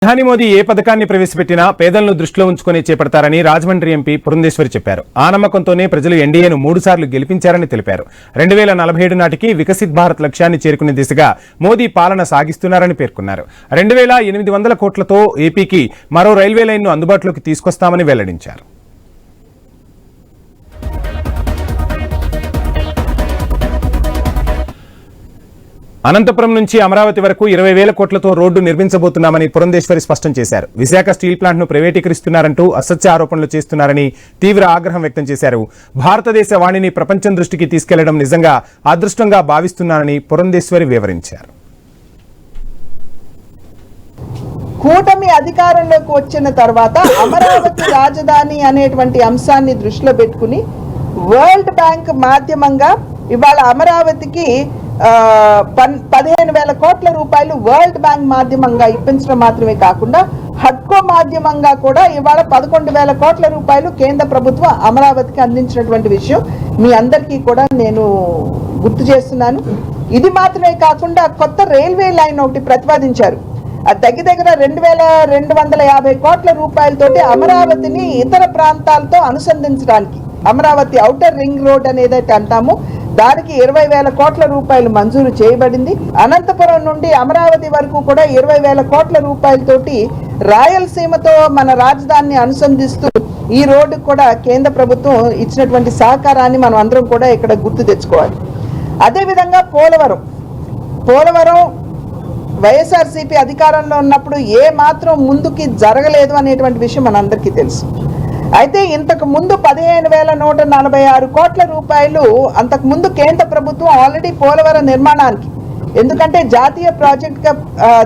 ప్రధాని మోదీ ఏ పథకాన్ని ప్రవేశపెట్టినా పేదలను దృష్టిలో ఉంచుకుని చేపడతారని రాజమండ్రి ఎంపీ పురంధేశ్వరి చెప్పారు. ఆ నమ్మకంతోనే ప్రజలు ఎన్డీఏను 3 సార్లు గెలిపించారని తెలిపారు. 2047 నాటికి వికసిత్ భారత్ లక్ష్యాన్ని చేరుకునే దిశగా మోదీ పాలన సాగిస్తున్నారని పేర్కొన్నారు. 2800 కోట్లతో ఏపీకి మరో రైల్వే లైన్ను అందుబాటులోకి తీసుకొస్తామని వెల్లడించారు. అనంతపురం నుంచి అమరావతి వరకు 20,000 కోట్లతో రోడ్డు నిర్మించబోతున్నామని పురంధేశ్వరి స్పష్టం చేశారు. విశాఖ స్టీల్ ప్లాంట్ను ప్రైవేటీకరిస్తున్నారంటూ అసత్య ఆరోపణలు చేస్తున్నారని తీవ్ర ఆగ్రహం వ్యక్తం చేశారు. భారతదేశ వాణిని ప్రపంచం దృష్టికి తీసుకెళ్లడం నిజంగా అదృష్టంగా భావిస్తున్నానని పురంధేశ్వరి వివరించారు. కూటమి అధికారంలోకి వచ్చిన తర్వాత అమరావతి రాజధాని అనేటువంటి అంశాన్ని దృష్టిలో పెట్టుకుని వరల్డ్ బ్యాంక్ మాధ్యమంగా ఇవాళ అమరావతికి 15,000 కోట్ల రూపాయలు వరల్డ్ బ్యాంక్ మాధ్యమంగా ఇప్పించడం మాత్రమే కాకుండా హడ్కో మాధ్యమంగా కూడా ఇవాళ 11,000 కోట్ల రూపాయలు కేంద్ర ప్రభుత్వం అమరావతికి అందించినటువంటి విషయం మీ అందరికీ కూడా నేను గుర్తు చేస్తున్నాను. ఇది మాత్రమే కాకుండా కొత్త రైల్వే లైన్ ఒకటి ప్రతిపాదించారు. దగ్గర 2,250 కోట్ల రూపాయలతోటి అమరావతిని ఇతర ప్రాంతాలతో అనుసంధించడానికి అమరావతి ఔటర్ రింగ్ రోడ్ అనేదైతే అంటాము దానికి 20,000 కోట్ల రూపాయలు మంజూరు చేయబడింది. అనంతపురం నుండి అమరావతి వరకు కూడా 20,000 కోట్ల రూపాయలతోటి రాయలసీమతో మన రాజధానిని అనుసంధిస్తూ ఈ రోడ్డు కూడా కేంద్ర ప్రభుత్వం ఇచ్చినటువంటి సహకారాన్ని మనం అందరం కూడా ఇక్కడ గుర్తు తెచ్చుకోవాలి. అదేవిధంగా పోలవరం వైఎస్ఆర్సీపీ అధికారంలో ఉన్నప్పుడు ఏ మాత్రం ముందుకి జరగలేదు అనేటువంటి విషయం మనందరికీ తెలుసు. అయితే ఇంతకు ముందు 15,146 కోట్ల రూపాయలు అంతకు ముందు కేంద్ర ప్రభుత్వం ఆల్రెడీ పోలవరం నిర్మాణానికి, ఎందుకంటే జాతీయ ప్రాజెక్ట్గా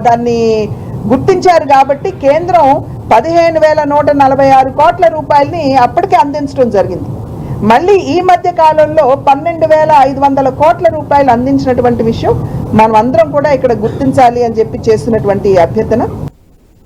దాన్ని గుర్తించారు కాబట్టి కేంద్రం 15,146 కోట్ల రూపాయలని అప్పటికే అందించడం జరిగింది. మళ్ళీ ఈ మధ్య కాలంలో 12,500 కోట్ల రూపాయలు అందించినటువంటి విషయం మనం అందరం కూడా ఇక్కడ గుర్తించాలి అని చెప్పి చేస్తున్నటువంటి అభ్యర్థన.